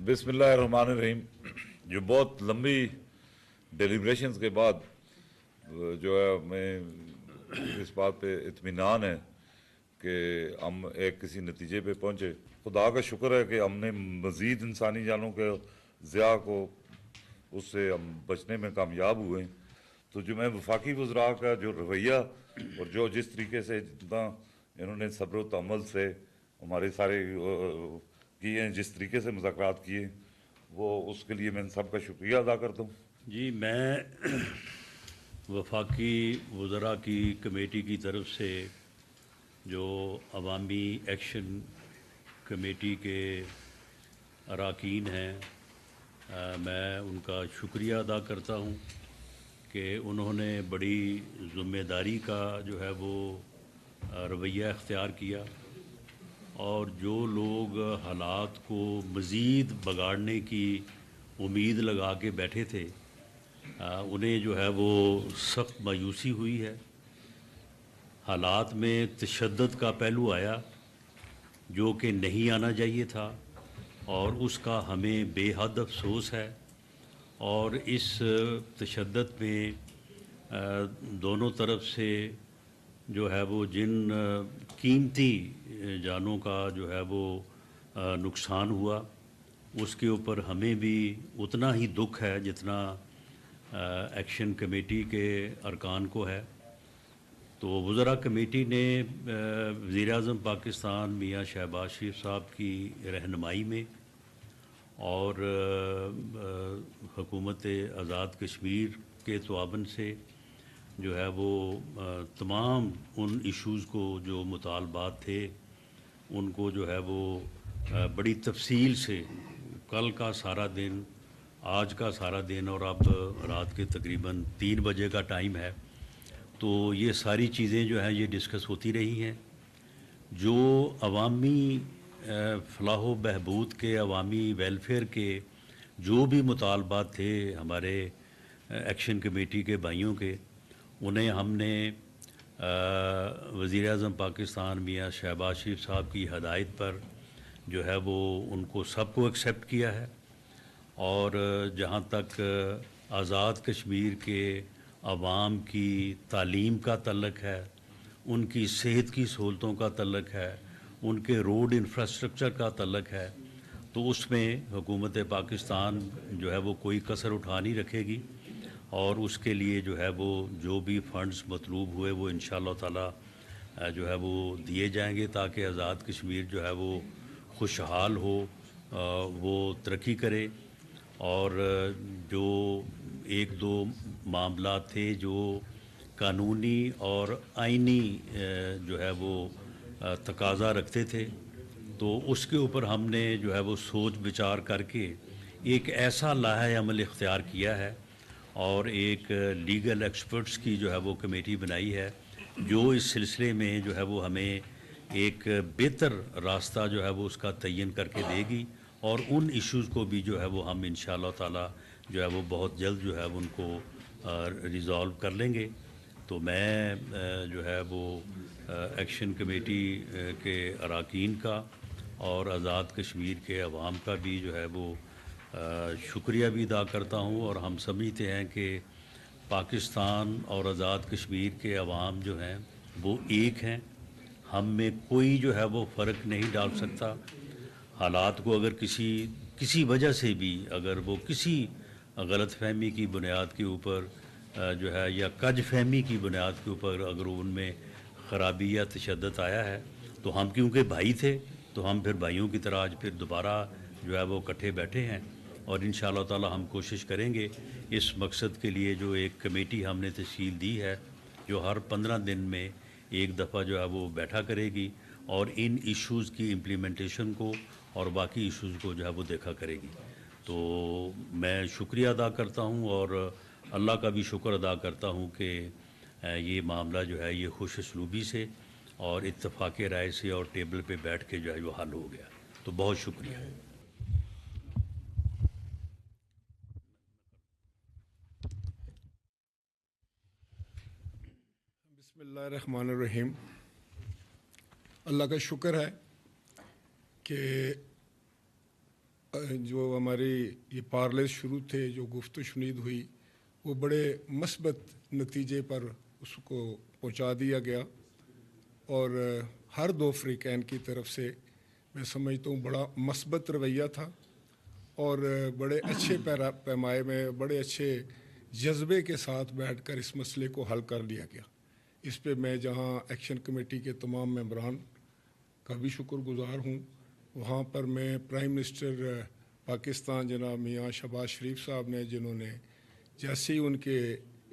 बिस्मिल्लाहिर्रहमानिर्रहीम। जो बहुत लंबी डेलिब्रेशंस के बाद जो है हमें इस बात पे इत्मीनान है कि हम एक किसी नतीजे पे पहुँचे। खुदा का शुक्र है कि हमने मज़ीद इंसानी जानों के ज़िया को उससे हम बचने में कामयाब हुए। तो जो मैं वफाकी वज़रा का जो रवैया और जो जिस तरीके से जितना इन्होंने सब्र व तहम्मुल से हमारे सारे किए हैं, जिस तरीके से मुज़ाकरात किए, वो उसके लिए मैं सबका शुक्रिया अदा करता हूँ। जी, मैं वफाकी वज़रा की कमेटी की तरफ से जो अवामी एक्शन कमेटी के अरकान हैं, मैं उनका शुक्रिया अदा करता हूँ कि उन्होंने बड़ी ज़िम्मेदारी का जो है वो रवैया इख्तियार किया और जो लोग हालात को मज़ीद बिगाड़ने की उम्मीद लगा के बैठे थे उन्हें जो है वो सख्त मायूसी हुई है। हालात में तशद्दुद का पहलू आया जो कि नहीं आना चाहिए था और उसका हमें बेहद अफसोस है। और इस तशद्दुद में दोनों तरफ से जो है वो जिन कीमती जानों का जो है वो नुकसान हुआ, उसके ऊपर हमें भी उतना ही दुख है जितना एक्शन कमेटी के अरकान को है। तो वज़रा कमेटी ने वज़ीर-ए-आज़म पाकिस्तान मियाँ शहबाज शरीफ साहब की रहनुमाई में और हुकूमत आज़ाद कश्मीर के तवाबन से जो है वो तमाम उन इश्यूज़ को जो मुतालबात थे उनको जो है वो बड़ी तफसील से कल का सारा दिन, आज का सारा दिन और अब रात के तकरीबन 3 बजे का टाइम है, तो ये सारी चीज़ें जो हैं ये डिस्कस होती रही हैं। जो अवामी फ़लाह व बहबूद के, अवामी वेलफेयर के जो भी मुतालबात थे हमारे एक्शन कमेटी के भाइयों के, उन्हें हमने वज़ीर-ए-आज़म पाकिस्तान मियाँ शहबाज शरीफ साहब की हदायत पर जो है वो उनको सबको एक्सेप्ट किया है। और जहाँ तक आज़ाद कश्मीर के अवाम की तालीम का तल्लक है, उनकी सेहत की सहूलतों का तल्लक है, उनके रोड इंफ्रास्ट्रक्चर का तल्लक है, तो उसमें हुकूमत पाकिस्तान जो है वो कोई कसर उठा नहीं रखेगी और उसके लिए जो है वो जो भी फ़ंड्स मतलूब हुए वो इंशाअल्लाह ताला जो है वो दिए जाएंगे ताकि आज़ाद कश्मीर जो है वो खुशहाल हो, वो तरक्की करे। और जो एक दो मामला थे जो कानूनी और आइनी जो है वो तकाज़ा रखते थे, तो उसके ऊपर हमने जो है वो सोच विचार करके एक ऐसा लाहे अमल इख्तियार किया है और एक लीगल एक्सपर्ट्स की जो है वो कमेटी बनाई है जो इस सिलसिले में जो है वो हमें एक बेहतर रास्ता जो है वो उसका तयन करके देगी और उन इश्यूज़ को भी जो है वो हम इंशाअल्लाह ताला जो है वो बहुत जल्द जो है उनको रिज़ॉल्व कर लेंगे। तो मैं जो है वो एक्शन कमेटी के अरकान का और आज़ाद कश्मीर के अवाम का भी जो है वो शुक्रिया भी अदा करता हूँ। और हम समझते हैं कि पाकिस्तान और आज़ाद कश्मीर के अवाम जो हैं वो एक हैं, हम में कोई जो है वो फ़र्क नहीं डाल सकता। हालात को अगर किसी वजह से भी अगर वो किसी गलतफहमी की बुनियाद के ऊपर जो है या कज फहमी की बुनियाद के ऊपर अगर उनमें ख़राबी या तशद्दुद आया है, तो हम क्योंकि भाई थे तो हम फिर भाइयों की तरह आज फिर दोबारा जो है वो इकट्ठे बैठे हैं और इंशाअल्लाह ताला हम कोशिश करेंगे इस मकसद के लिए जो एक कमेटी हमने तश्कील दी है जो हर 15 दिन में एक दफ़ा जो है वो बैठा करेगी और इन इश्यूज़ की इम्प्लीमेंटेशन को और बाकी इश्यूज़ को जो है वो देखा करेगी। तो मैं शुक्रिया अदा करता हूँ और अल्लाह का भी शुक्र अदा करता हूँ कि ये मामला जो है ये खुश सलूबी से और इत्तफाक़ राय से और टेबल पे बैठ के जो है वो हल हो गया। तो बहुत शुक्रिया। बिस्मिल्लाहिर्रहमानिर्रहीम। अल्लाह का शुक्र है कि जो हमारी ये पार्ले शुरू थे, जो गुफ्त शुनीद हुई, वो बड़े मस्बत नतीजे पर उसको पहुंचा दिया गया और हर दो अफ्रीकैन की तरफ से मैं समझता हूँ बड़ा मस्बत रवैया था और बड़े अच्छे पैमाए में बड़े अच्छे जज्बे के साथ बैठकर इस मसले को हल कर लिया गया। इस पे मैं जहाँ एक्शन कमेटी के तमाम मेंबरान का भी शुक्रगुजार हूँ, वहाँ पर मैं प्राइम मिनिस्टर पाकिस्तान जनाब मियाँ शहबाज शरीफ साहब ने, जिन्होंने जैसे ही उनके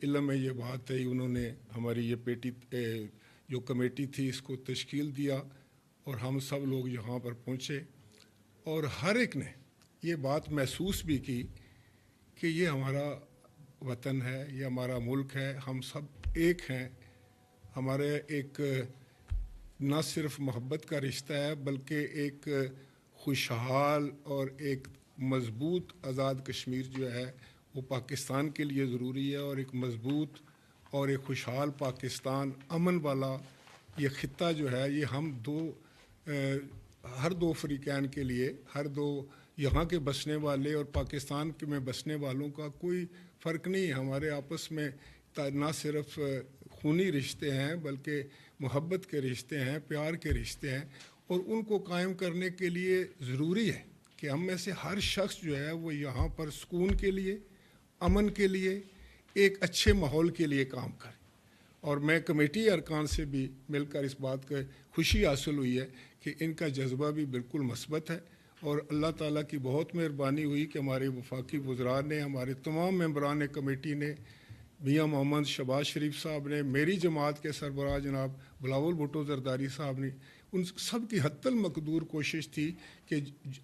इल्म में ये बात है, उन्होंने हमारी ये जो कमेटी थी इसको तश्कील दिया और हम सब लोग यहाँ पर पहुँचे और हर एक ने ये बात महसूस भी की कि ये हमारा वतन है, ये हमारा मुल्क है, हम सब एक हैं। हमारे एक न सिर्फ मोहब्बत का रिश्ता है बल्कि एक खुशहाल और एक मज़बूत आज़ाद कश्मीर जो है वो पाकिस्तान के लिए ज़रूरी है और एक मज़बूत और एक खुशहाल पाकिस्तान, अमन वाला ये ख़ित्ता जो है, ये हम हर दो अफ्रीकैन के लिए, हर दो यहाँ के बसने वाले और पाकिस्तान के में बसने वालों का कोई फ़र्क नहीं है। हमारे आपस में ना सिर्फ खूनी रिश्ते हैं बल्कि मोहब्बत के रिश्ते हैं, प्यार के रिश्ते हैं और उनको कायम करने के लिए ज़रूरी है कि हम में से हर शख्स जो है वो यहाँ पर सुकून के लिए, अमन के लिए, एक अच्छे माहौल के लिए काम करे। और मैं कमेटी अरकान से भी मिलकर इस बात का खुशी हासिल हुई है कि इनका जज्बा भी बिल्कुल मस्बत है और अल्लाह ताला की बहुत मेहरबानी हुई कि हमारे वफाकी वज़रा ने, हमारे तमाम मेंबरान कमेटी ने, मियाँ मोहम्मद शहबाज शरीफ साहब ने, मेरी जमात के सरबराह जनाब बिलावल भुट्टो जरदारी साहब ने, उन सब की हत्तल मकदूर कोशिश थी कि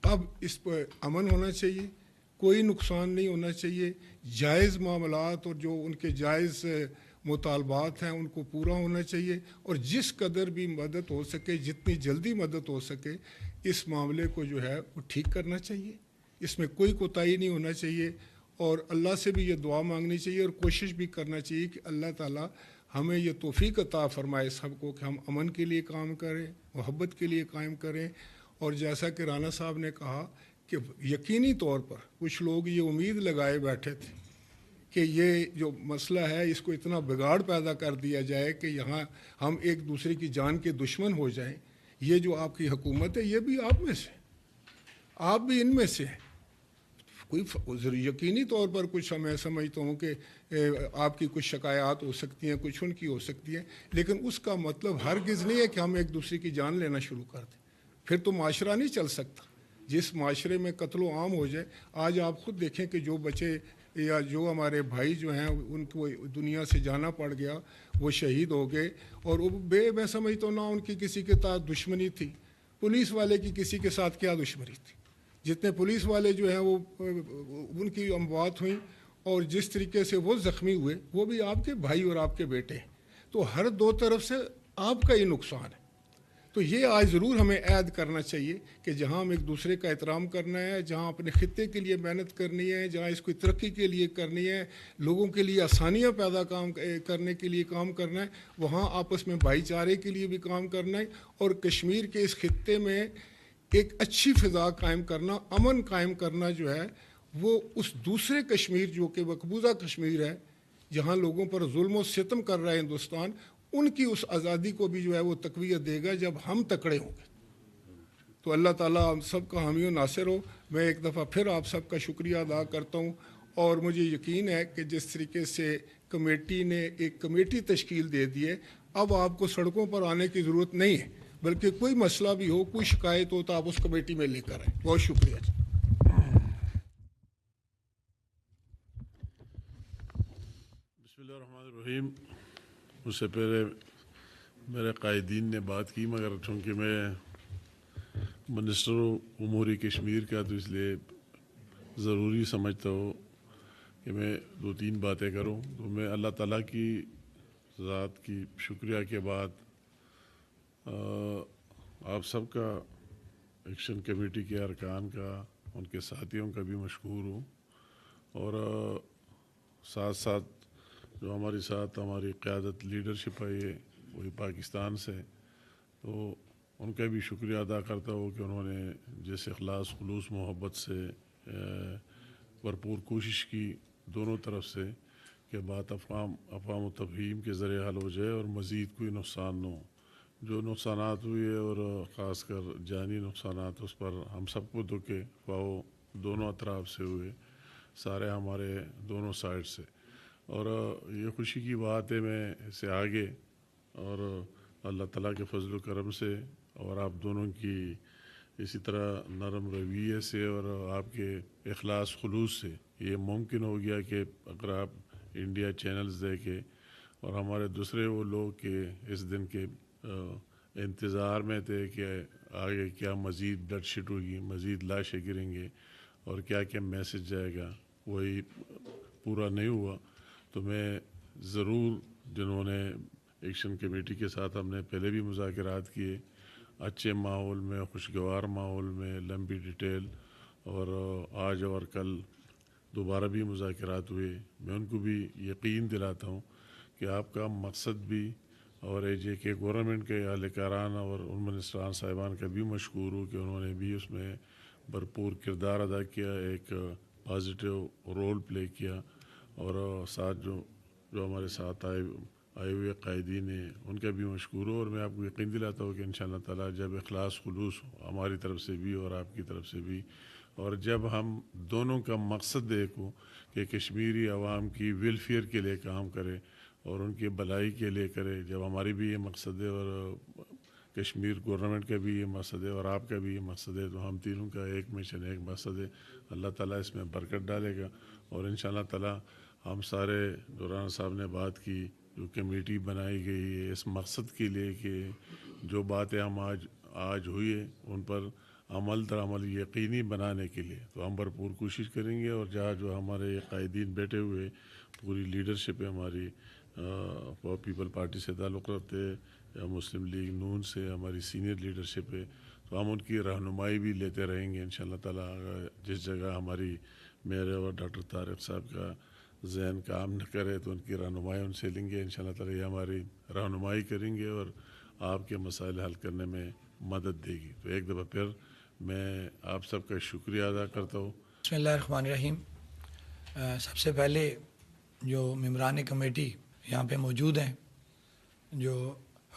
अब इस पर अमन होना चाहिए, कोई नुकसान नहीं होना चाहिए, जायज़ मामलात और जो उनके जायज़ मुतालबात हैं उनको पूरा होना चाहिए और जिस कदर भी मदद हो सके, जितनी जल्दी मदद हो सके, इस मामले को जो है वो ठीक करना चाहिए। इसमें कोई कोताही नहीं होना चाहिए और अल्लाह से भी ये दुआ मांगनी चाहिए और कोशिश भी करना चाहिए कि अल्लाह ताला हमें ये तौफीक अता फरमाए सबको कि हम अमन के लिए काम करें, मोहब्बत के लिए कायम करें। और जैसा कि राना साहब ने कहा कि यकीनी तौर पर कुछ लोग ये उम्मीद लगाए बैठे थे कि ये जो मसला है इसको इतना बिगाड़ पैदा कर दिया जाए कि यहाँ हम एक दूसरे की जान के दुश्मन हो जाएं। ये जो आपकी हुकूमत है ये भी आप में से, आप भी इनमें से हैं। कोई यकीनी तौर पर कुछ मैं समझता हूँ कि आपकी कुछ शिकायत हो सकती हैं, कुछ उनकी हो सकती हैं, लेकिन उसका मतलब हरगिज़ नहीं है कि हम एक दूसरे की जान लेना शुरू कर दें। फिर तो माशरा नहीं चल सकता। जिस माशरे में कत्लो आम हो जाए, आज आप ख़ुद देखें कि जो बच्चे या जो हमारे भाई जो हैं उनको दुनिया से जाना पड़ गया, वो शहीद हो गए और वो मैं समझता हूँ ना उनकी किसी के साथ दुश्मनी थी, पुलिस वाले की किसी के साथ क्या दुश्मनी थी। जितने पुलिस वाले जो हैं वो उनकी अमवात हुई और जिस तरीके से वो ज़ख्मी हुए वो भी आपके भाई और आपके बेटे हैं। तो हर दो तरफ से आपका ही नुकसान है। तो ये आज ज़रूर हमें ऐद करना चाहिए कि जहाँ हम एक दूसरे का एहतराम करना है, जहाँ अपने ख़ित्ते के लिए मेहनत करनी है, जहाँ इसको तरक्की के लिए करनी है, लोगों के लिए आसानियाँ पैदा करने के लिए काम करना है, वहाँ आपस में भाईचारे के लिए भी काम करना है और कश्मीर के इस खित्ते में एक अच्छी फ़िज़ा कायम करना, अमन कायम करना जो है वो उस दूसरे कश्मीर जो कि मकबूजा कश्मीर है, जहाँ लोगों पर जुल्म और सितम कर रहा है हिंदुस्तान, उनकी उस आज़ादी को भी जो है वो तक़वियत देगा जब हम तकड़े होंगे। तो अल्लाह ताला हम सब का हामी नासिर हो। मैं एक दफ़ा फिर आप सब का शुक्रिया अदा करता हूँ और मुझे यकीन है कि जिस तरीके से कमेटी ने एक कमेटी तश्कील दे दी है, अब आपको सड़कों पर आने की ज़रूरत नहीं है, बल्कि कोई मसला भी हो, कोई शिकायत हो तो आप उस कमेटी में लेकर आए। बहुत शुक्रिया जी। बिस्मिल्लाहिर्रहमानिर्रहीम। उससे पहले मेरे कायदीन ने बात की, मगर चूँकि मैं मिनिस्टर उमूरी कश्मीर का तो इसलिए ज़रूरी समझता हूँ कि मैं दो तीन बातें करूँ। तो मैं अल्लाह ताला की ज़ात की शुक्रिया के बाद आप सबका, एक्शन कमेटी के अरकान का, उनके साथियों का भी मशकूर हूँ और साथ साथ जो हमारे साथ हमारी क़यादत लीडरशिप आई है वही पाकिस्तान से, तो ان کا بھی شکریہ ادا کرتا ہوں کہ انہوں نے جیسے اخلاص خلوص محبت سے بھرپور کوشش کی دونوں طرف سے کہ بات افہام و تفہیم کے ذریعے حل ہو جائے اور مزید کوئی نقصان نہ ہو. جو نقصانات ہوئے اور خاص کر جانی نقصانات اس پر ہم سب کو دکھے خواہ دونوں اطراف سے ہوئے, سارے ہمارے دونوں سائڈ سے, اور یہ خوشی کی بات ہے میں اسے آگے اور اللہ تعالیٰ کے فضل و کرم سے اور آپ دونوں کی اسی طرح نرم رویے سے اور آپ کے اخلاص خلوص سے یہ ممکن ہو گیا کہ اگر آپ انڈیا چینلز دیکھے اور ہمارے دوسرے وہ لوگ کہ اس دن کے انتظار میں تھے کہ آگے کیا مزید بلڈ شیٹ ہوگی, مزید لاشیں گریں گے اور کیا کیا میسج جائے گا, وہی پورا نہیں ہوا. تو میں ضرور جنہوں نے ایکشن کمیٹی کے ساتھ ہم نے پہلے بھی مذاکرات کیے اچھے ماحول میں, خوشگوار ماحول میں, لمبی ڈیٹیل, اور آج اور کل دوبارہ بھی مذاکرات ہوئے. میں ان کو بھی یقین دلاتا ہوں کہ آپ کا مقصد بھی اور جے کے گورنمنٹ کے اہلکاران اور ان منسٹران صاحبان کا بھی مشکور ہوں کہ انہوں نے بھی اس میں بھرپور کردار ادا کیا, ایک پازیٹیو رول پلے کیا, اور ساتھ جو ہمارے ساتھ آئے ہوئے قائدین ہیں ان کا بھی مشکور ہوں. اور میں آپ کو یقین دلاتا ہوں کہ انشاءاللہ تعالیٰ جب اخلاص خلوص ہو ہماری طرف سے بھی اور آپ کی طرف سے بھی, اور جب ہم دونوں کا مقصد دیکھو کہ کشمیری عوام کی ویلفیئر کے لیے کام کرے اور ان کی بھلائی کے لیے کرے, جب ہماری بھی یہ مقصد ہے اور کشمیر گورنمنٹ کا بھی یہ مقصد ہے اور آپ کا بھی یہ مقصد ہے, تو ہم تینوں کا ایک مشن ایک مقصد ہے. اللہ تعالیٰ اس میں برکت ڈالے گا اور انشاءاللہ تعالیٰ ہم سارے دوران صاحب نے بات کی جو کمیٹی بنائی گئی ہے اس مقصد کے لیے کہ جو باتیں ہم آج ہوئی ہیں ان پر عمل در عمل یقینی بنانے کے لیے, تو ہم بھرپور کوشش کریں گے. اور جہاں جو ہمارے قائدین بیٹھے ہوئے پوری لیڈرشپ ہے ہماری, پیپل پارٹی سے تعلق رکھتے یا مسلم لیگ نون سے ہماری سینئر لیڈرشپ ہے, تو ہم ان کی رہنمائی بھی لیتے رہیں گے انشاءاللہ تعالیٰ. جس جگہ ہماری میرے اور ڈاکٹر طارق صاحب کا ذہن کام نہ کرے تو ان کی رہنمائی ان سے لیں گے انشاءاللہ تعالیٰ, یہ ہماری رہنمائی کریں گے اور آپ کے مسائل حل کرنے میں مدد دے گی. تو ایک دفعہ پھر میں آپ سب کا شکریہ ادا کرتا ہوں. بسم اللہ الرحمن الرحیم. سب سے پہلے جو ممبران کمیٹی یہاں پہ موجود ہیں جو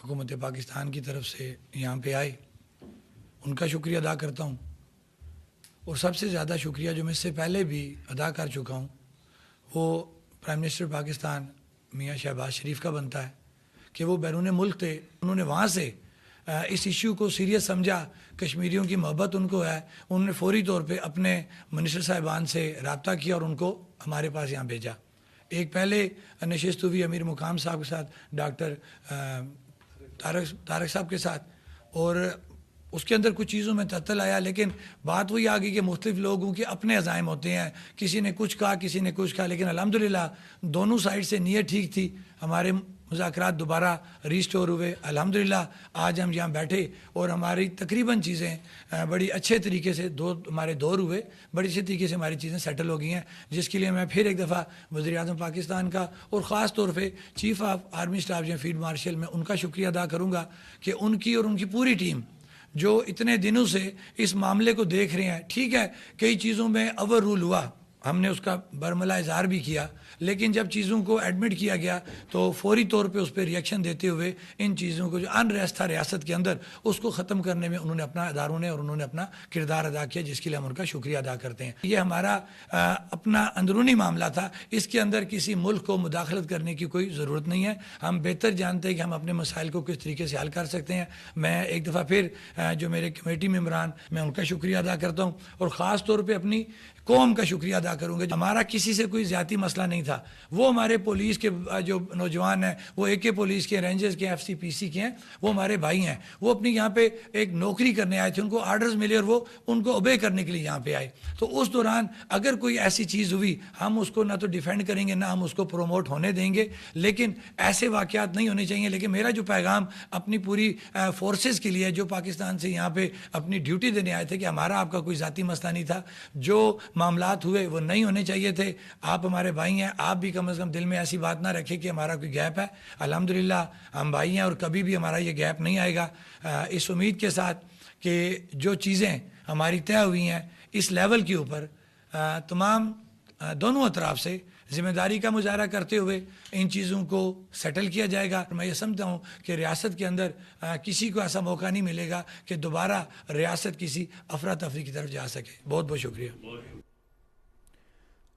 حکومت پاکستان کی طرف سے یہاں پہ آئے ان کا شکریہ ادا کرتا ہوں, اور سب سے زیادہ شکریہ جو میں اس سے پہلے بھی ادا کر چکا ہوں وہ پرائم منسٹر پاکستان میاں شہباز شریف کا بنتا ہے کہ وہ بیرون ملک تھے, انہوں نے وہاں سے اس ایشو کو سیریس سمجھا, کشمیریوں کی محبت ان کو ہے, انہوں نے فوری طور پہ اپنے منسٹر صاحبان سے رابطہ کیا اور ان کو ہمارے پاس یہاں بھیجا. ایک پہلے نشست ہوئی امیر مقام صاحب کے ساتھ, ڈاکٹر طارق صاحب کے ساتھ, اور اس کے اندر کچھ چیزوں میں تعطل آیا, لیکن بات وہی آ گئی کہ مختلف لوگوں کے اپنے عزائم ہوتے ہیں, کسی نے کچھ کہا کسی نے کچھ کہا, لیکن الحمدللہ دونوں سائڈ سے نیت ٹھیک تھی. ہمارے مذاکرات دوبارہ ریسٹور ہوئے الحمدللہ. آج ہم یہاں بیٹھے اور ہماری تقریباً چیزیں بڑی اچھے طریقے سے ہمارے دور ہوئے, بڑی اچھے طریقے سے ہماری چیزیں سیٹل ہو گئی ہیں, جس کے لیے میں پھر ایک دفعہ وزیر اعظم پاکستان کا اور خاص طور پہ چیف آف آرمی اسٹاف جو فیلڈ مارشل, میں ان کا شکریہ ادا کروں گا کہ ان کی اور ان کی پوری ٹیم جو اتنے دنوں سے اس معاملے کو دیکھ رہے ہیں. ٹھیک ہے کئی چیزوں میں اوور رول ہوا, ہم نے اس کا برملا اظہار بھی کیا, لیکن جب چیزوں کو ایڈمٹ کیا گیا تو فوری طور پہ اس پہ ریئیکشن دیتے ہوئے ان چیزوں کو جو انریسٹ تھا ریاست کے اندر اس کو ختم کرنے میں انہوں نے اپنا اداروں نے اور انہوں نے اپنا کردار ادا کیا, جس کے لیے ہم ان کا شکریہ ادا کرتے ہیں. یہ ہمارا اپنا اندرونی معاملہ تھا, اس کے اندر کسی ملک کو مداخلت کرنے کی کوئی ضرورت نہیں ہے. ہم بہتر جانتے ہیں کہ ہم اپنے مسائل کو کس طریقے سے حل کر سکتے ہیں. میں ایک دفعہ پھر جو میرے کمیٹی ممبران میں ان کا شکریہ ادا کرتا ہوں, اور خاص طور پہ اپنی قوم کا شکریہ ادا کروں گا. ہمارا کسی سے کوئی ذاتی مسئلہ نہیں تھا. وہ ہمارے پولیس کے جو نوجوان ہیں, وہ اے کے پولیس کے, رینجرز کے, ایف سی پی سی کے ہیں, وہ ہمارے بھائی ہیں. وہ اپنی یہاں پہ ایک نوکری کرنے آئے تھے, ان کو آرڈرز ملے اور وہ ان کو اوبے کرنے کے لیے یہاں پہ آئے. تو اس دوران اگر کوئی ایسی چیز ہوئی ہم اس کو نہ تو ڈیفینڈ کریں گے نہ ہم اس کو پروموٹ ہونے دیں گے, لیکن ایسے واقعات نہیں ہونے چاہیے. لیکن میرا جو پیغام اپنی پوری فورسز کے لیے جو پاکستان سے یہاں پہ اپنی ڈیوٹی دینے آئے تھے کہ ہمارا آپ کا کوئی ذاتی مسئلہ نہیں تھا, جو معاملات ہوئے وہ وہ نہیں ہونے چاہیے تھے. آپ ہمارے بھائی ہیں, آپ بھی کم از کم دل میں ایسی بات نہ رکھیں کہ ہمارا کوئی گیپ ہے. الحمدللہ ہم بھائی ہیں اور کبھی بھی ہمارا یہ گیپ نہیں آئے گا, اس امید کے ساتھ کہ جو چیزیں ہماری طے ہوئی ہیں اس لیول کے اوپر تمام دونوں اطراف سے ذمہ داری کا مظاہرہ کرتے ہوئے ان چیزوں کو سیٹل کیا جائے گا. میں یہ سمجھتا ہوں کہ ریاست کے اندر کسی کو ایسا موقع نہیں ملے گا کہ دوبارہ ریاست کسی افراتفری کی طرف جا سکے. بہت بہت شکریہ.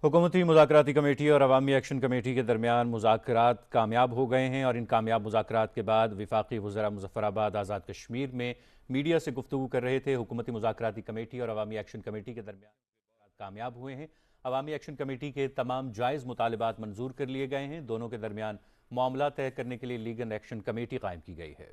حکومتی مذاکراتی کمیٹی اور عوامی ایکشن کمیٹی کے درمیان مذاکرات کامیاب ہو گئے ہیں اور ان کامیاب مذاکرات کے بعد وفاقی وزراء مظفر آباد آزاد کشمیر میں میڈیا سے گفتگو کر رہے تھے. حکومتی مذاکراتی کمیٹی اور عوامی ایکشن کمیٹی کے درمیان کامیاب ہوئے ہیں. عوامی ایکشن کمیٹی کے تمام جائز مطالبات منظور کر لیے گئے ہیں. دونوں کے درمیان معاملات طے کرنے کے لیے لیگل ایکشن کمیٹی قائم کی گئی ہے.